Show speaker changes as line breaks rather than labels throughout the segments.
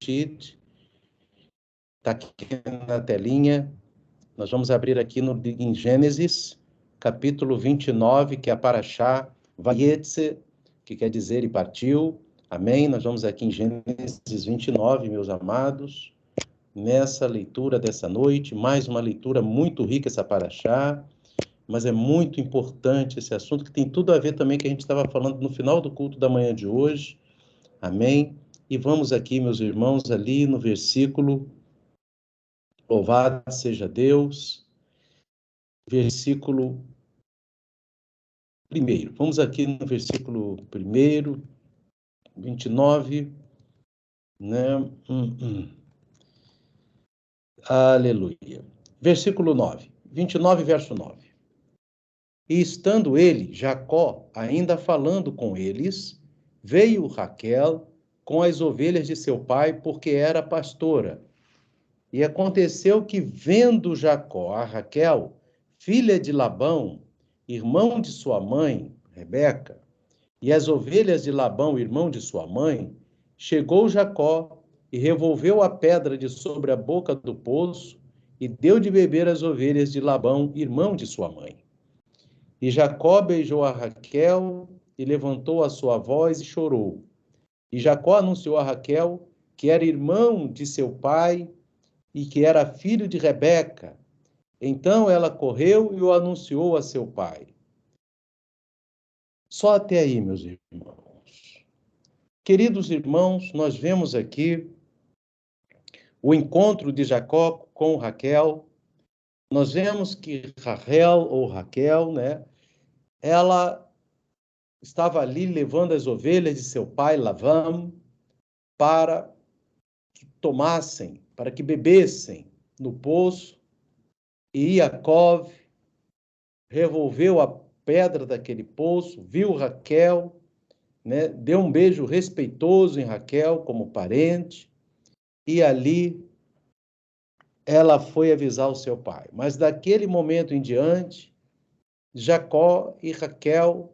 Sheet, está aqui na telinha. Nós vamos abrir aqui em Gênesis, capítulo 29, que é a Parashá Vayetze, que quer dizer e partiu. Amém? Nós vamos aqui em Gênesis 29, meus amados, nessa leitura dessa noite, mais uma leitura muito rica essa Parashá, mas é muito importante esse assunto, que tem tudo a ver também com o que a gente estava falando no final do culto da manhã de hoje. Amém? E vamos aqui, meus irmãos, ali no versículo, louvado seja Deus, versículo 1. Vamos aqui no versículo 1, 29, né? Aleluia. Versículo 9, 29, verso 9. E estando ele, Jacó, ainda falando com eles, veio Raquel com as ovelhas de seu pai, porque era pastora. E aconteceu que, vendo Jacó a Raquel, filha de Labão, irmão de sua mãe, Rebeca, e as ovelhas de Labão, irmão de sua mãe, chegou Jacó e revolveu a pedra de sobre a boca do poço e deu de beber às ovelhas de Labão, irmão de sua mãe. E Jacó beijou a Raquel e levantou a sua voz e chorou. E Jacó anunciou a Raquel que era irmão de seu pai e que era filho de Rebeca. Então ela correu e o anunciou a seu pai. Só até aí, meus irmãos. Queridos irmãos, nós vemos aqui o encontro de Jacó com Raquel. Nós vemos que Raquel, né? Ela estava ali levando as ovelhas de seu pai, Labão, para que tomassem, para que bebessem no poço. E Jacó revolveu a pedra daquele poço, viu Raquel, né? Deu um beijo respeitoso em Raquel como parente, e ali ela foi avisar o seu pai. Mas daquele momento em diante, Jacó e Raquel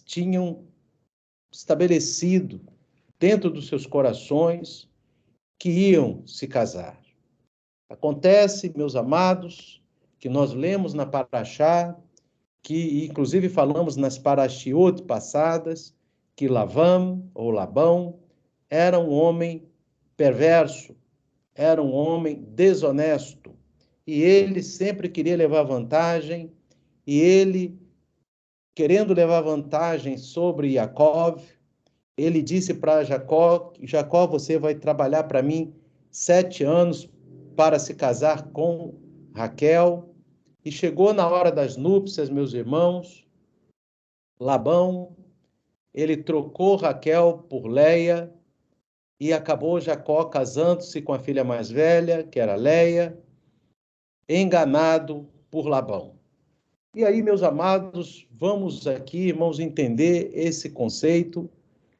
tinham estabelecido dentro dos seus corações que iam se casar. Acontece, meus amados, que nós lemos na Parashá, que inclusive falamos nas Parashiot passadas, que Labão, era um homem perverso, era um homem desonesto, e ele sempre queria levar vantagem, e ele, querendo levar vantagem sobre Jacó, ele disse para Jacó, Jacó, você vai trabalhar para mim 7 anos para se casar com Raquel. E chegou na hora das núpcias, meus irmãos, Labão, ele trocou Raquel por Leia e acabou Jacó casando-se com a filha mais velha, que era Leia, enganado por Labão. E aí, meus amados, vamos aqui, irmãos, entender esse conceito,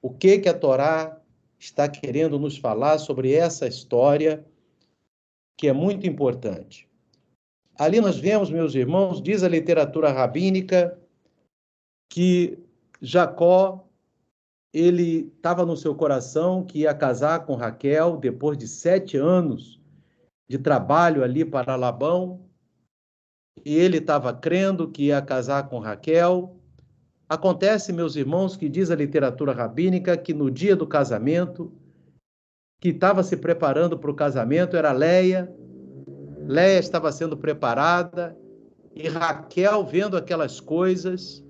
o que a Torá está querendo nos falar sobre essa história, que é muito importante. Ali nós vemos, meus irmãos, diz a literatura rabínica, que Jacó, ele estava no seu coração que ia casar com Raquel depois de 7 anos de trabalho ali para Labão, e ele estava crendo que ia casar com Raquel. Acontece, meus irmãos, que diz a literatura rabínica que no dia do casamento, que estava se preparando para o casamento, era Leia. Leia estava sendo preparada, e Raquel, vendo aquelas coisas,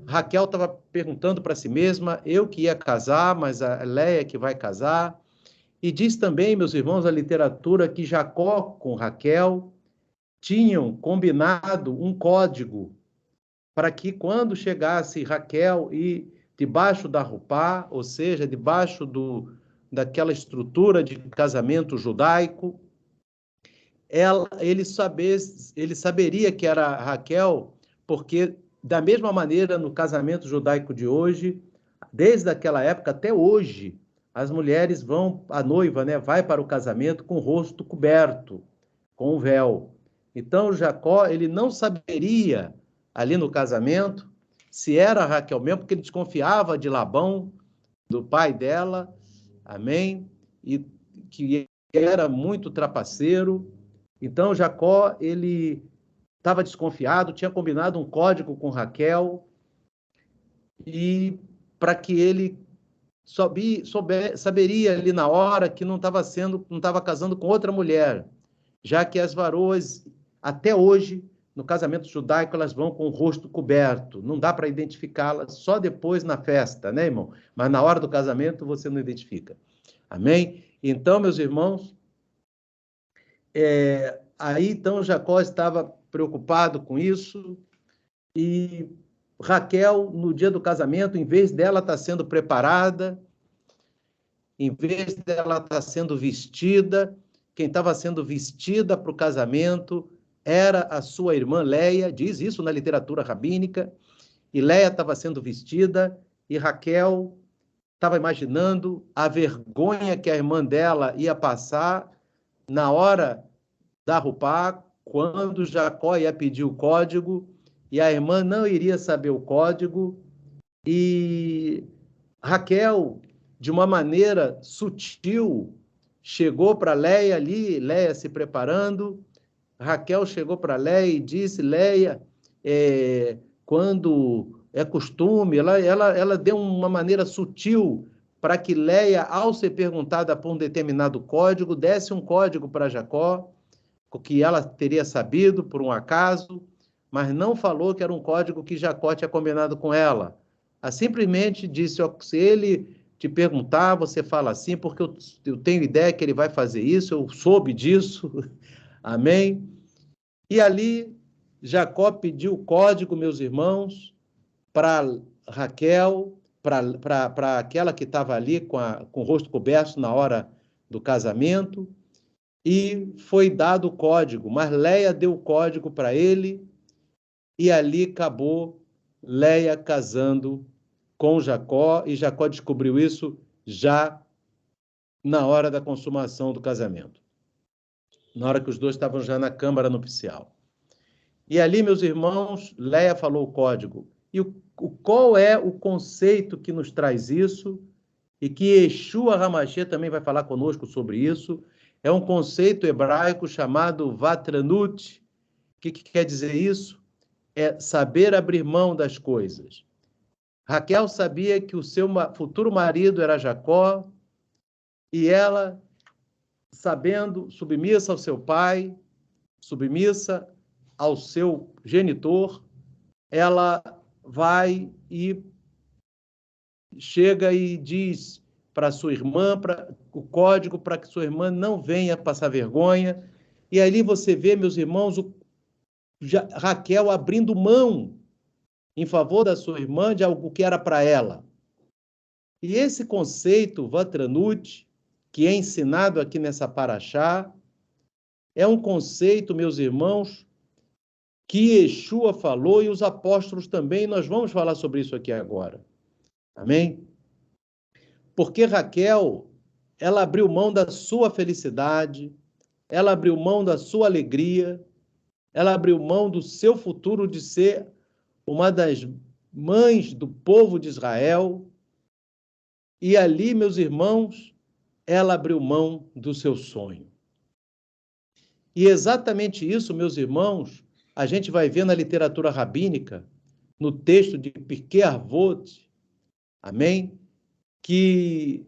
Raquel estava perguntando para si mesma, eu que ia casar, mas a Leia que vai casar. E diz também, meus irmãos, a literatura que Jacó com Raquel tinham combinado um código para que quando chegasse Raquel e debaixo da rupá, ou seja, debaixo daquela estrutura de casamento judaico, ele saberia que era Raquel, porque da mesma maneira no casamento judaico de hoje, desde aquela época até hoje, as mulheres vão, a noiva, né, vai para o casamento com o rosto coberto, com o véu. Então Jacó, ele não saberia ali no casamento se era Raquel mesmo, porque ele desconfiava de Labão, do pai dela, amém? E que era muito trapaceiro. Então, Jacó, ele estava desconfiado, tinha combinado um código com Raquel, e para que ele saberia ali na hora que não estava casando com outra mulher, já que as varoas, até hoje, no casamento judaico, elas vão com o rosto coberto. Não dá para identificá-las só depois na festa, né, irmão? Mas na hora do casamento você não identifica. Amém? Então, meus irmãos, aí então Jacó estava preocupado com isso, e Raquel, no dia do casamento, em vez dela estar sendo preparada, em vez dela estar sendo vestida, quem estava sendo vestida para o casamento era a sua irmã Leia, diz isso na literatura rabínica, e Leia estava sendo vestida, e Raquel estava imaginando a vergonha que a irmã dela ia passar na hora da Rupá, quando Jacó ia pedir o código, e a irmã não iria saber o código, e Raquel, de uma maneira sutil, chegou para Leia ali, Leia se preparando. Raquel chegou para Leia e disse: Leia, quando é costume, ela deu uma maneira sutil para que Leia, ao ser perguntada por um determinado código, desse um código para Jacó, o que ela teria sabido por um acaso, mas não falou que era um código que Jacó tinha combinado com ela. Ela simplesmente disse: se ele te perguntar, você fala assim, porque eu tenho ideia que ele vai fazer isso, eu soube disso. Amém? E ali, Jacó pediu o código, meus irmãos, para Raquel, para aquela que estava ali com o rosto coberto na hora do casamento, e foi dado o código, mas Leia deu o código para ele, e ali acabou Leia casando com Jacó, e Jacó descobriu isso já na hora da consumação do casamento, na hora que os dois estavam já na câmara nupcial. E ali, meus irmãos, Leia falou o código. E qual é o conceito que nos traz isso? E que Yeshua HaMashiach também vai falar conosco sobre isso. É um conceito hebraico chamado Vatranut. O que quer dizer isso? É saber abrir mão das coisas. Raquel sabia que o seu futuro marido era Jacó, e ela, sabendo, submissa ao seu pai, submissa ao seu genitor, ela vai e chega e diz para sua irmã o código para que sua irmã não venha passar vergonha. E ali você vê, meus irmãos, Raquel abrindo mão em favor da sua irmã de algo que era para ela. E esse conceito, Vatranut, que é ensinado aqui nessa paraxá, é um conceito, meus irmãos, que Yeshua falou e os apóstolos também. Nós vamos falar sobre isso aqui agora. Amém? Porque Raquel, ela abriu mão da sua felicidade, ela abriu mão da sua alegria, ela abriu mão do seu futuro de ser uma das mães do povo de Israel. E ali, meus irmãos, ela abriu mão do seu sonho. E exatamente isso, meus irmãos, a gente vai ver na literatura rabínica, no texto de Pirkei Avot, amém? Que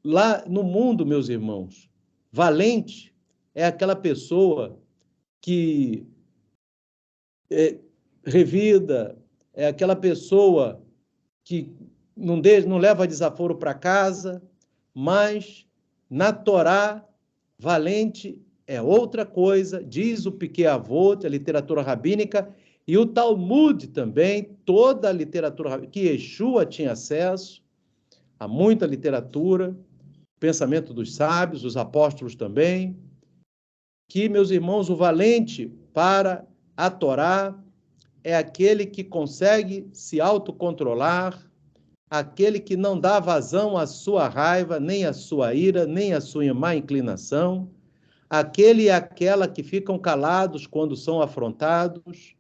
lá no mundo, meus irmãos, valente é aquela pessoa que é revida, é aquela pessoa que não leva desaforo para casa, mas na Torá, valente é outra coisa, diz o Pirkei Avot, a literatura rabínica, e o Talmud também, toda a literatura rabínica, que Yeshua tinha acesso a muita literatura, pensamento dos sábios, os apóstolos também, que, meus irmãos, o valente para a Torá é aquele que consegue se autocontrolar, aquele que não dá vazão à sua raiva, nem à sua ira, nem à sua má inclinação, aquele e aquela que ficam calados quando são afrontados,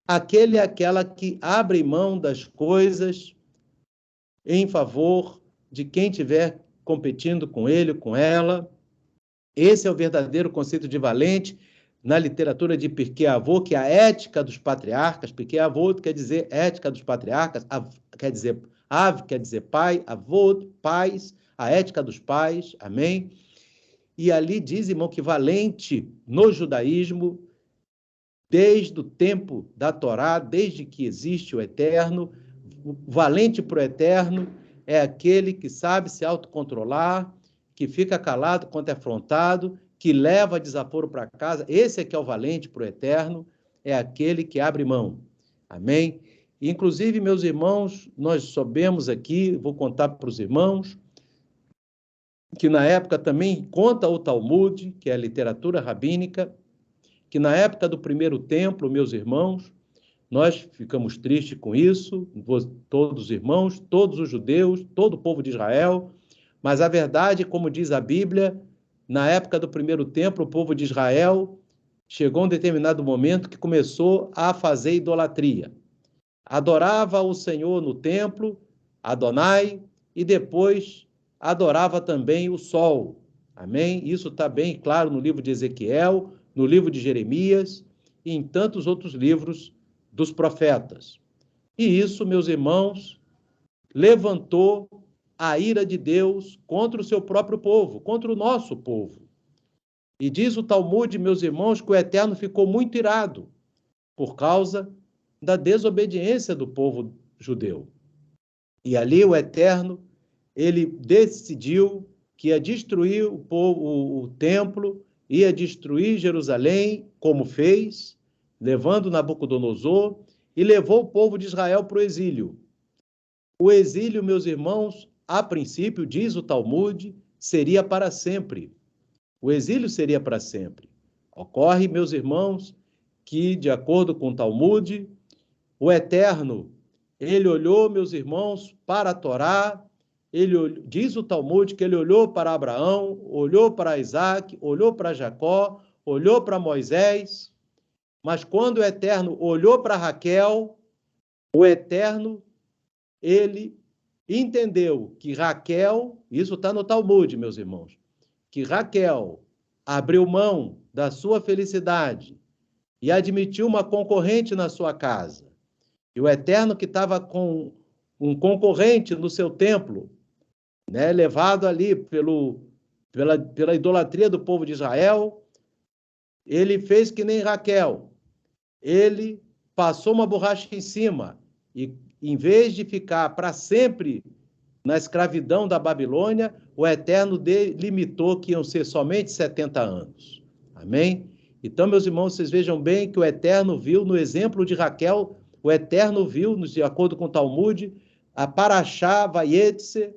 aquele e aquela que abre mão das coisas em favor de quem tiver competindo com ele, com ela. Esse é o verdadeiro conceito de valente na literatura de Pirkei Avot, que é a ética dos patriarcas. Pirkei Avot quer dizer ética dos patriarcas, quer dizer quer dizer pai, Avot, pais, a ética dos pais, amém? E ali diz, irmão, que valente no judaísmo, desde o tempo da Torá, desde que existe o eterno, o valente para o eterno é aquele que sabe se autocontrolar, que fica calado quando é afrontado, que leva desaforo para casa. Esse é que é o valente para o eterno, é aquele que abre mão. Amém? Inclusive, meus irmãos, nós soubemos aqui, vou contar para os irmãos, que na época também conta o Talmud, que é a literatura rabínica, que na época do primeiro templo, meus irmãos, nós ficamos tristes com isso, todos os irmãos, todos os judeus, todo o povo de Israel, mas a verdade, como diz a Bíblia, na época do primeiro templo, o povo de Israel chegou um determinado momento que começou a fazer idolatria. Adorava o Senhor no templo, Adonai, e depois adorava também o sol. Amém? Isso está bem claro no livro de Ezequiel, no livro de Jeremias e em tantos outros livros dos profetas. E isso, meus irmãos, levantou a ira de Deus contra o seu próprio povo, contra o nosso povo. E diz o Talmud, meus irmãos, que o Eterno ficou muito irado por causa da desobediência do povo judeu. E ali o Eterno, ele decidiu que ia destruir o templo, ia destruir Jerusalém, como fez, levando Nabucodonosor, e levou o povo de Israel para o exílio. O exílio, meus irmãos, a princípio, diz o Talmud, seria para sempre. O exílio seria para sempre. Ocorre, meus irmãos, que, de acordo com o Talmud, o Eterno, ele olhou, meus irmãos, para a Torá, diz o Talmud que ele olhou para Abraão, olhou para Isaac, olhou para Jacó, olhou para Moisés, mas quando o Eterno olhou para Raquel, o Eterno, ele entendeu que Raquel, isso está no Talmud, meus irmãos, que Raquel abriu mão da sua felicidade e admitiu uma concorrente na sua casa. E o Eterno, que estava com um concorrente no seu templo, né, levado ali pela idolatria do povo de Israel, ele fez que nem Raquel. Ele passou uma borracha em cima e, em vez de ficar para sempre na escravidão da Babilônia, o Eterno delimitou que iam ser somente 70 anos. Amém? Então, meus irmãos, vocês vejam bem que o Eterno viu, no exemplo de Raquel, o Eterno viu, de acordo com o Talmud, a Parashá Vayetze,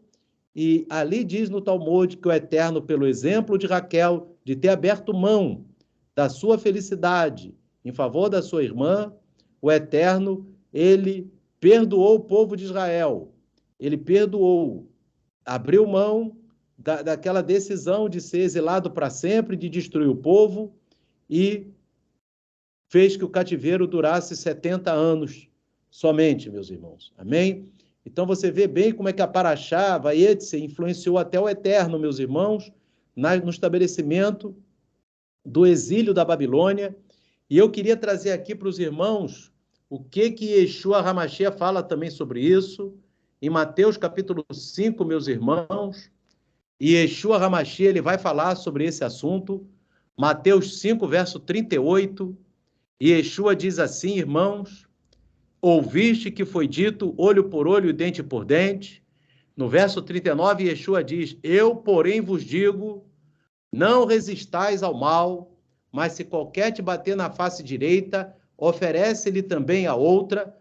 e ali diz no Talmud que o Eterno, pelo exemplo de Raquel, de ter aberto mão da sua felicidade em favor da sua irmã, o Eterno, ele perdoou o povo de Israel. Ele perdoou, abriu mão daquela decisão de ser exilado para sempre, de destruir o povo, e fez que o cativeiro durasse 70 anos somente, meus irmãos. Amém? Então você vê bem como é que a Parashá Vayetze influenciou até o Eterno, meus irmãos, no estabelecimento do exílio da Babilônia. E eu queria trazer aqui para os irmãos o que Yeshua HaMashiach fala também sobre isso. Em Mateus capítulo 5, meus irmãos, e Yeshua HaMashiach, ele vai falar sobre esse assunto. Mateus 5, verso 38, e Yeshua diz assim, irmãos, ouviste que foi dito olho por olho e dente por dente. No verso 39, Yeshua diz, eu, porém, vos digo, não resistais ao mal, mas se qualquer te bater na face direita, oferece-lhe também a outra.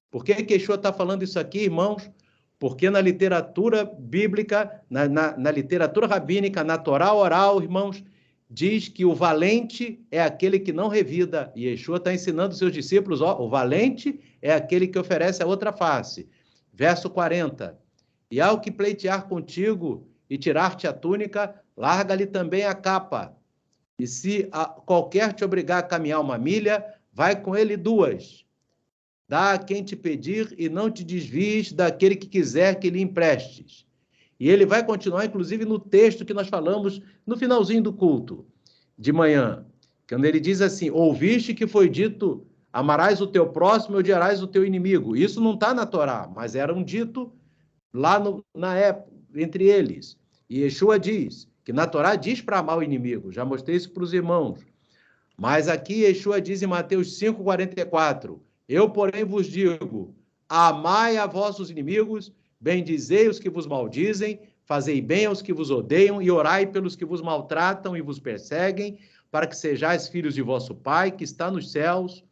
Por que Yeshua está falando isso aqui, irmãos? Porque na literatura bíblica, na literatura rabínica, na Torá oral, irmãos, diz que o valente é aquele que não revida. E Yeshua está ensinando seus discípulos, ó, o valente é aquele que oferece a outra face. Verso 40. E ao que pleitear contigo e tirar-te a túnica, larga-lhe também a capa. E se qualquer te obrigar a caminhar uma milha, vai com ele 2. Dá a quem te pedir e não te desvies daquele que quiser que lhe emprestes. E ele vai continuar, inclusive, no texto que nós falamos no finalzinho do culto de manhã, quando ele diz assim: ouviste que foi dito, amarás o teu próximo e odiarás o teu inimigo. Isso não está na Torá, mas era um dito lá na época, entre eles. E Yeshua diz que na Torá diz para amar o inimigo. Já mostrei isso para os irmãos. Mas aqui Yeshua diz em Mateus 5,44: eu, porém, vos digo, amai a vossos inimigos, bendizei os que vos maldizem, fazei bem aos que vos odeiam e orai pelos que vos maltratam e vos perseguem, para que sejais filhos de vosso Pai, que está nos céus,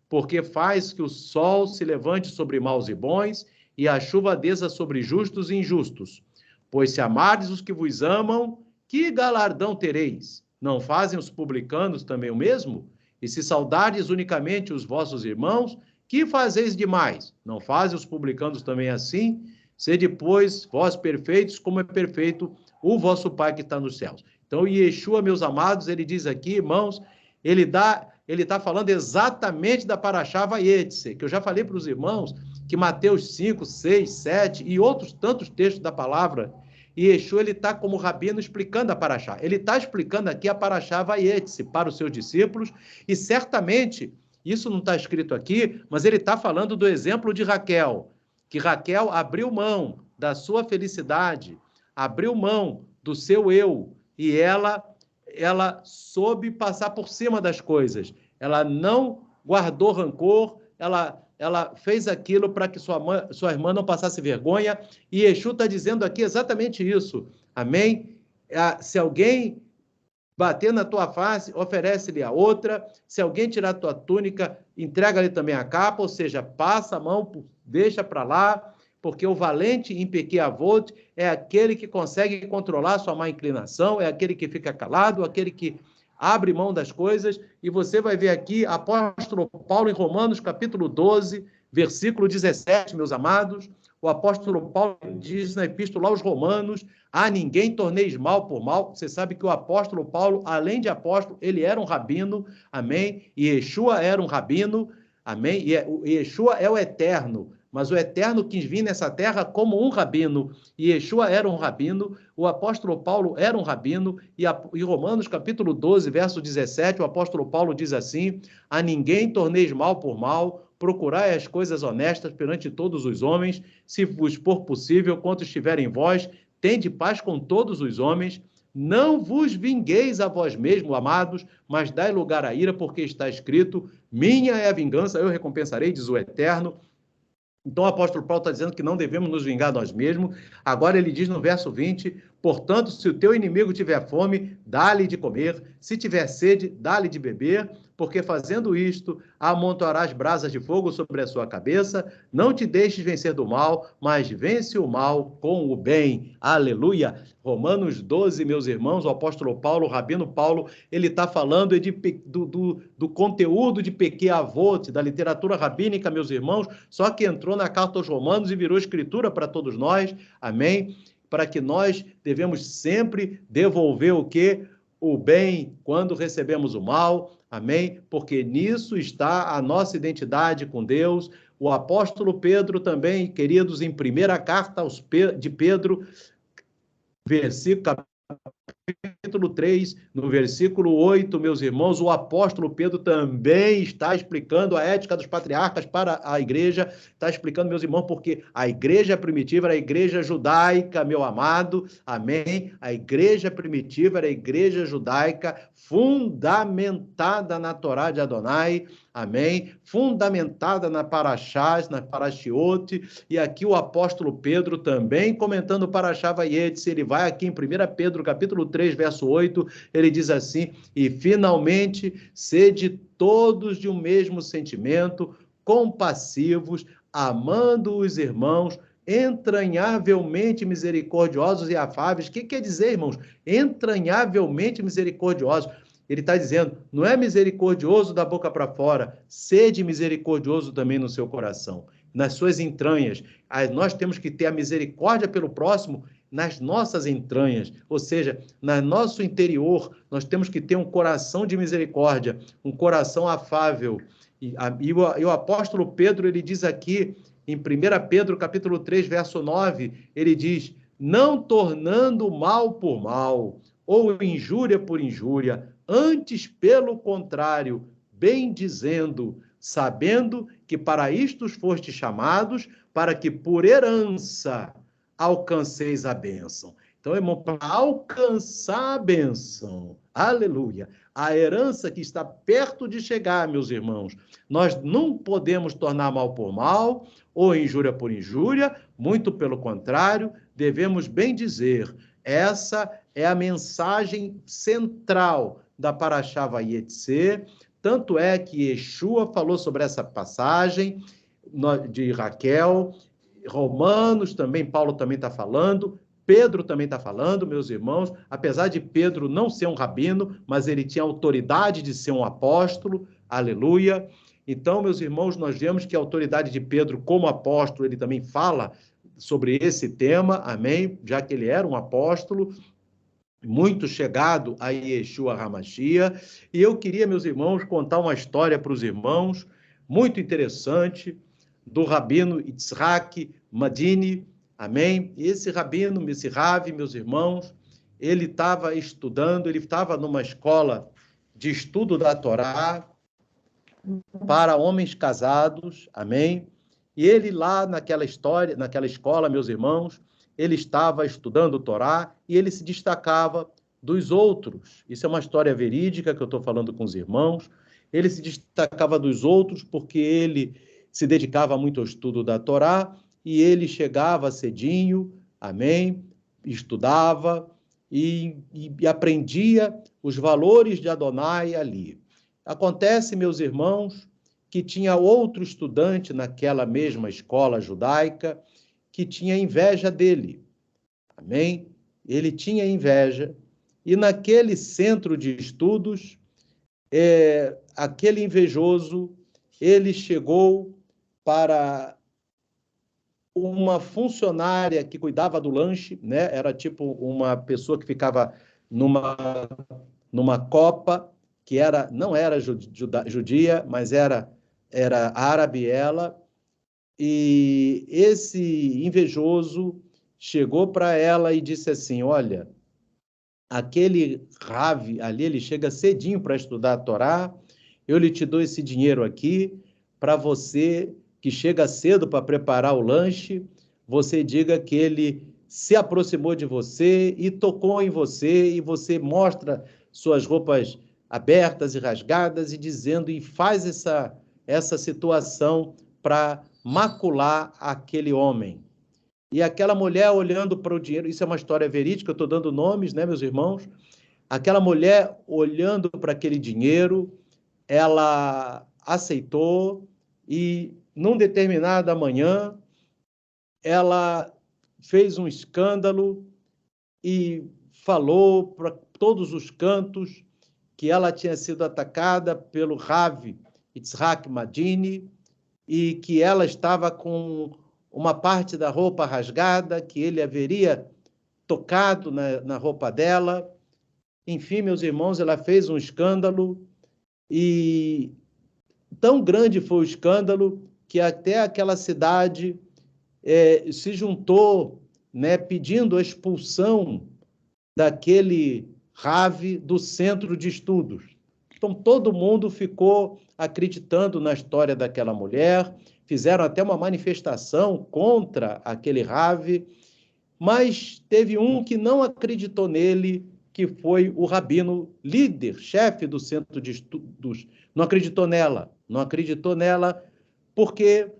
porque faz que o sol se levante sobre maus e bons, e a chuva desça sobre justos e injustos. Pois se amardes os que vos amam, que galardão tereis? Não fazem os publicanos também o mesmo? E se saudardes unicamente os vossos irmãos, que fazeis demais? Não fazem os publicanos também assim? Sede, pois, vós perfeitos, como é perfeito o vosso Pai que está nos céus. Então, Yeshua, meus amados, ele diz aqui, irmãos, ele está falando exatamente da Parashá Vayetze, que eu já falei para os irmãos, que Mateus 5, 6, 7 e outros tantos textos da palavra, e Yeshua, ele está como rabino explicando a Parashá. Ele está explicando aqui a Parashá Vayetze para os seus discípulos, e certamente, isso não está escrito aqui, mas ele está falando do exemplo de Raquel, que Raquel abriu mão da sua felicidade, abriu mão do seu eu, e ela soube passar por cima das coisas. Ela não guardou rancor, ela fez aquilo para que sua irmã não passasse vergonha, e Yeshua está dizendo aqui exatamente isso. Amém? Se alguém bater na tua face, oferece-lhe a outra. Se alguém tirar a tua túnica, entrega-lhe também a capa, ou seja, passa a mão, deixa para lá, porque o valente em Pequeavot é aquele que consegue controlar sua má inclinação, é aquele que fica calado, aquele que abre mão das coisas. E você vai ver aqui, apóstolo Paulo em Romanos, capítulo 12, versículo 17, meus amados. O apóstolo Paulo diz na epístola aos Romanos: a ninguém torneis mal por mal. Você sabe que o apóstolo Paulo, além de apóstolo, ele era um rabino, amém? E Yeshua era um rabino, amém? E Yeshua é o eterno, mas o eterno quis vir nessa terra como um rabino, e Yeshua era um rabino, o apóstolo Paulo era um rabino, e em Romanos capítulo 12, verso 17, o apóstolo Paulo diz assim: a ninguém torneis mal por mal, procurai as coisas honestas perante todos os homens, se vos for possível, quanto estiver em vós, tende paz com todos os homens, não vos vingueis a vós mesmos, amados, mas dai lugar à ira, porque está escrito: minha é a vingança, eu recompensarei, diz o Eterno. Então o apóstolo Paulo está dizendo que não devemos nos vingar nós mesmos. Agora ele diz no verso 20, portanto, se o teu inimigo tiver fome, dá-lhe de comer, se tiver sede, dá-lhe de beber, porque fazendo isto, amontoarás brasas de fogo sobre a sua cabeça. Não te deixes vencer do mal, mas vence o mal com o bem. Aleluia! Romanos 12, meus irmãos, o apóstolo Paulo, o rabino Paulo, ele está falando do conteúdo de Pequeavot, da literatura rabínica, meus irmãos, só que entrou na carta aos Romanos e virou escritura para todos nós, amém? Para que nós devemos sempre devolver o quê? O bem quando recebemos o mal, amém? Porque nisso está a nossa identidade com Deus. O apóstolo Pedro também, queridos, em primeira carta de Pedro, capítulo 3, no versículo 8, meus irmãos, o apóstolo Pedro também está explicando a ética dos patriarcas para a igreja, está explicando, meus irmãos, porque a igreja primitiva era a igreja judaica, meu amado, amém? A igreja primitiva era a igreja judaica, fundamentada na Torá de Adonai, amém? Fundamentada na Parashás, na Parashiot, e aqui o apóstolo Pedro também comentando o Parashá Vayetze, ele vai aqui em 1 Pedro, capítulo 3, verso 8, ele diz assim: e finalmente, sede todos de um mesmo sentimento, compassivos, amando os irmãos, entranhavelmente misericordiosos e afáveis. O que quer dizer, irmãos? Entranhavelmente misericordiosos. Ele está dizendo, não é misericordioso da boca para fora, sede misericordioso também no seu coração, nas suas entranhas. Nós temos que ter a misericórdia pelo próximo nas nossas entranhas, ou seja, no nosso interior, nós temos que ter um coração de misericórdia, um coração afável. E o apóstolo Pedro, ele diz aqui, em 1 Pedro, capítulo 3, verso 9, ele diz: não tornando mal por mal, ou injúria por injúria, antes, pelo contrário, bem dizendo, sabendo que para isto fostes chamados, para que por herança alcanceis a bênção. Então, irmão, para alcançar a bênção, aleluia, a herança que está perto de chegar, meus irmãos, nós não podemos tornar mal por mal, ou injúria por injúria, muito pelo contrário, devemos bem dizer, essa é a mensagem central da Parashá Vayetze, tanto é que Yeshua falou sobre essa passagem de Raquel, Romanos também, Paulo também está falando, Pedro também está falando, meus irmãos, apesar de Pedro não ser um rabino, mas ele tinha autoridade de ser um apóstolo, aleluia. Então, meus irmãos, nós vemos que a autoridade de Pedro como apóstolo, ele também fala sobre esse tema, amém? Já que ele era um apóstolo, muito chegado a Yeshua HaMashiach. E eu queria, meus irmãos, contar uma história para os irmãos, muito interessante, do rabino Yitzhak Madini, amém? E esse rabino, esse Rav, meus irmãos, ele estava estudando, ele estava numa escola de estudo da Torá para homens casados, amém? E ele lá naquela história, naquela escola, meus irmãos, ele estava estudando o Torá e ele se destacava dos outros. Isso é uma história verídica que eu estou falando com os irmãos. Ele se destacava dos outros porque ele se dedicava muito ao estudo da Torá e ele chegava cedinho, amém? Estudava e aprendia os valores de Adonai ali. Acontece, meus irmãos, que tinha outro estudante naquela mesma escola judaica que tinha inveja dele. Amém? Ele tinha inveja. E naquele centro de estudos, aquele invejoso, ele chegou para uma funcionária que cuidava do lanche, né? Era tipo uma pessoa que ficava numa copa, que não era judia, mas era árabe ela, e esse invejoso chegou para ela e disse assim, olha, aquele Rav ali, ele chega cedinho para estudar a Torá, eu lhe te dou esse dinheiro aqui para você, que chega cedo para preparar o lanche, você diga que ele se aproximou de você e tocou em você, e você mostra suas roupas abertas e rasgadas e dizendo, e faz essa situação para macular aquele homem. E aquela mulher olhando para o dinheiro, isso é uma história verídica, eu estou dando nomes, né, meus irmãos? Aquela mulher olhando para aquele dinheiro, ela aceitou e, num determinada manhã, ela fez um escândalo e falou para todos os cantos que ela tinha sido atacada pelo Rav Yitzhak Madini e que ela estava com uma parte da roupa rasgada, que ele haveria tocado na roupa dela. Enfim, meus irmãos, ela fez um escândalo e tão grande foi o escândalo que até aquela cidade se juntou, né, pedindo a expulsão daquele Rav do centro de estudos. Então, todo mundo ficou acreditando na história daquela mulher, fizeram até uma manifestação contra aquele Rav, mas teve um que não acreditou nele, que foi o rabino líder, chefe do centro de estudos. Não acreditou nela, porque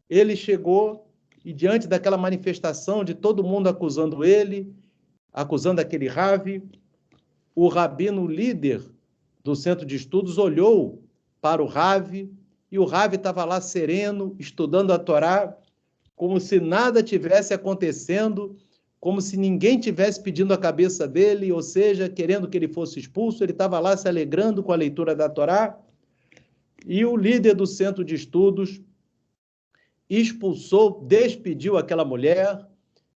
ele chegou e, diante daquela manifestação de todo mundo acusando ele, acusando aquele Rav, o rabino líder do centro de estudos olhou para o Rav, e o Rav estava lá sereno, estudando a Torá, como se nada tivesse acontecendo, como se ninguém tivesse pedindo a cabeça dele, ou seja, querendo que ele fosse expulso, ele estava lá se alegrando com a leitura da Torá, e o líder do centro de estudos expulsou, despediu aquela mulher,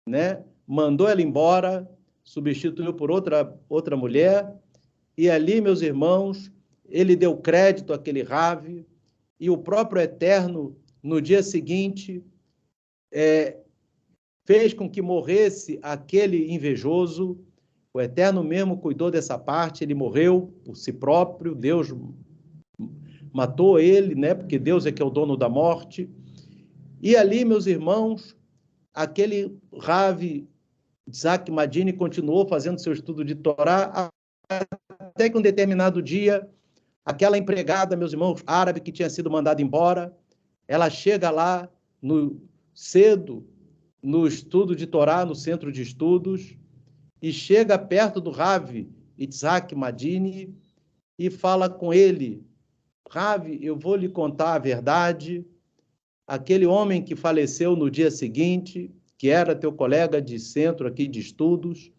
né? Mandou ela embora, substituiu por outra mulher, e ali, meus irmãos, ele deu crédito àquele Rav, e o próprio Eterno, no dia seguinte, fez com que morresse aquele invejoso. O Eterno mesmo cuidou dessa parte, ele morreu por si próprio, Deus matou ele, né? Porque Deus é que é o dono da morte. E ali, meus irmãos, aquele Rav Isaac Madini continuou fazendo seu estudo de Torá, até que um determinado dia, aquela empregada, meus irmãos, árabe que tinha sido mandada embora, ela chega lá cedo no estudo de Torá, no centro de estudos, e chega perto do Rav Isaac Madini e fala com ele: Rav, eu vou lhe contar a verdade. Aquele homem que faleceu no dia seguinte, que era teu colega de centro aqui de estudos,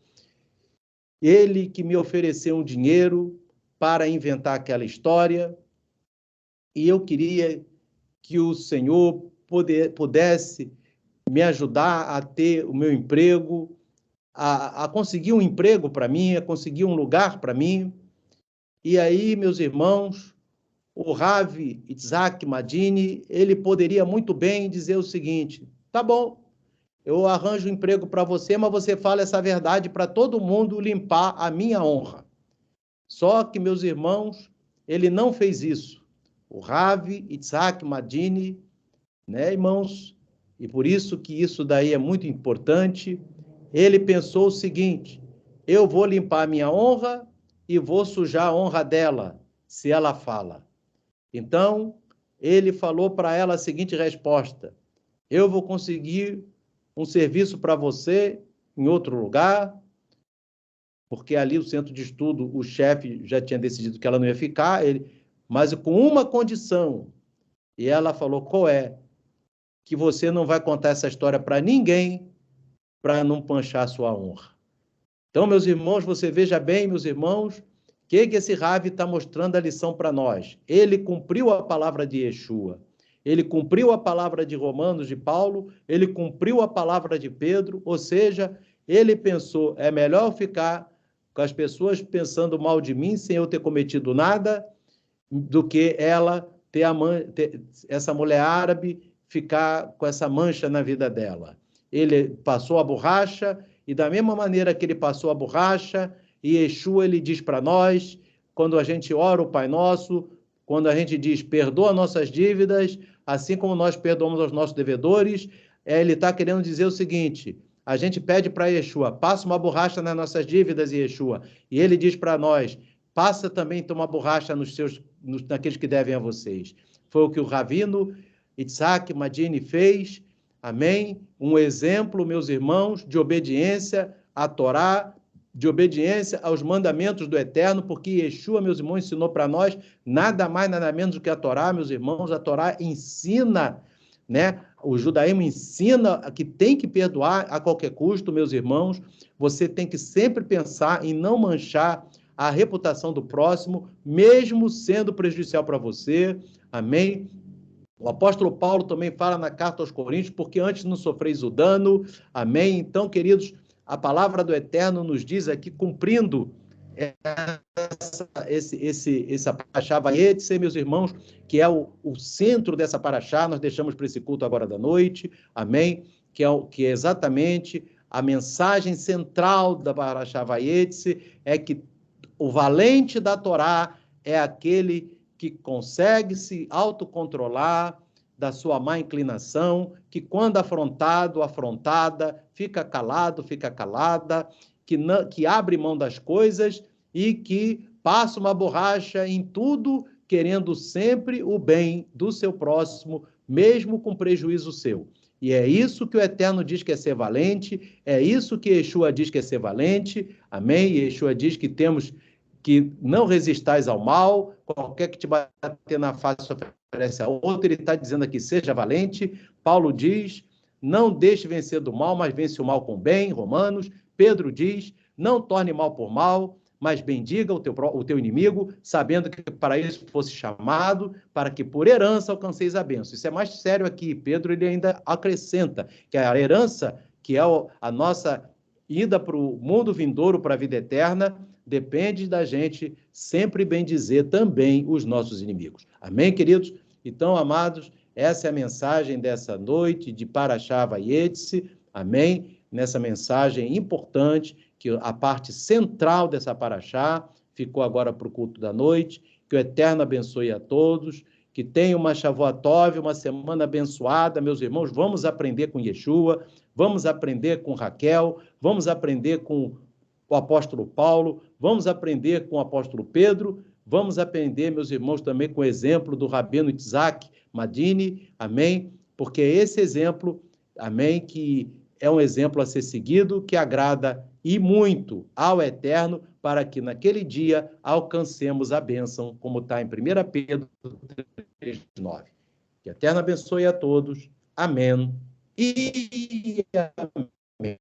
ele que me ofereceu um dinheiro para inventar aquela história, e eu queria que o Senhor pudesse me ajudar a ter o meu emprego, a conseguir um emprego para mim, a conseguir um lugar para mim. E aí, meus irmãos, o Rav Isaac Madini, ele poderia muito bem dizer o seguinte: tá bom, eu arranjo um emprego para você, mas você fala essa verdade para todo mundo limpar a minha honra. Só que, meus irmãos, ele não fez isso. O Rav Isaac Madini, né, irmãos? E por isso que isso daí é muito importante. Ele pensou o seguinte: eu vou limpar a minha honra e vou sujar a honra dela, se ela fala. Então, ele falou para ela a seguinte resposta: eu vou conseguir um serviço para você em outro lugar, porque ali o centro de estudo, o chefe já tinha decidido que ela não ia ficar, mas com uma condição. E ela falou: qual é? Que você não vai contar essa história para ninguém, para não manchar a sua honra. Então, meus irmãos, você veja bem, meus irmãos, que esse Rav está mostrando a lição para nós. Ele cumpriu a palavra de Yeshua, ele cumpriu a palavra de Romanos, de Paulo, ele cumpriu a palavra de Pedro, ou seja, ele pensou: é melhor ficar com as pessoas pensando mal de mim, sem eu ter cometido nada, do que ela ter essa mulher árabe ficar com essa mancha na vida dela. Ele passou a borracha, e da mesma maneira que ele passou a borracha, e Yeshua, ele diz para nós, quando a gente ora o Pai Nosso, quando a gente diz: perdoa nossas dívidas, assim como nós perdoamos aos nossos devedores, ele está querendo dizer o seguinte: a gente pede para Yeshua: passa uma borracha nas nossas dívidas, Yeshua, e ele diz para nós: passa também uma borracha naqueles que devem a vocês. Foi o que o Ravino Isaac Madini fez, amém? Um exemplo, meus irmãos, de obediência à Torá, de obediência aos mandamentos do Eterno, porque Yeshua, meus irmãos, ensinou para nós nada mais, nada menos do que a Torá, meus irmãos. A Torá ensina, né? O judaísmo ensina que tem que perdoar a qualquer custo, meus irmãos. Você tem que sempre pensar em não manchar a reputação do próximo, mesmo sendo prejudicial para você, amém? O apóstolo Paulo também fala na carta aos Coríntios: porque antes não sofreis o dano, amém? Então, queridos, a palavra do Eterno nos diz aqui, cumprindo essa paraxá Vayetze, meus irmãos, que é o centro dessa paraxá. Nós deixamos para esse culto agora da noite, amém? Que é exatamente a mensagem central da paraxá Vayetze, é que o valente da Torá é aquele que consegue se autocontrolar da sua má inclinação, que quando afrontado, afrontada, fica calado, fica calada, que abre mão das coisas e que passa uma borracha em tudo, querendo sempre o bem do seu próximo, mesmo com prejuízo seu. E é isso que o Eterno diz que é ser valente, é isso que Yeshua diz que é ser valente, amém? Yeshua diz que temos que não resistais ao mal, qualquer que te bater na face oferece a outra. Ele está dizendo aqui: seja valente. Paulo diz: não deixe vencer do mal, mas vence o mal com o bem, Romanos. Pedro diz: não torne mal por mal, mas bendiga o teu inimigo, sabendo que para isso fosse chamado, para que por herança alcanceis a bênção. Isso é mais sério aqui. Pedro, ele ainda acrescenta que a herança, que é a nossa ida para o mundo vindouro, para a vida eterna, depende da gente sempre bendizer também os nossos inimigos. Amém, queridos? Então, amados, essa é a mensagem dessa noite de Paraxá Vayetze, amém? Nessa mensagem importante, que a parte central dessa paraxá ficou agora para o culto da noite. Que o Eterno abençoe a todos, que tenha uma Shavuot Tov, uma semana abençoada, meus irmãos. Vamos aprender com Yeshua, vamos aprender com Raquel, vamos aprender com o apóstolo Paulo, vamos aprender com o apóstolo Pedro, vamos aprender, meus irmãos, também com o exemplo do Rabino Itzhak Madini, amém? Porque é esse exemplo, amém, que é um exemplo a ser seguido, que agrada e muito ao Eterno, para que naquele dia alcancemos a bênção, como está em 1 Pedro 3,9. Que o Eterno abençoe a todos. Amém. E amém.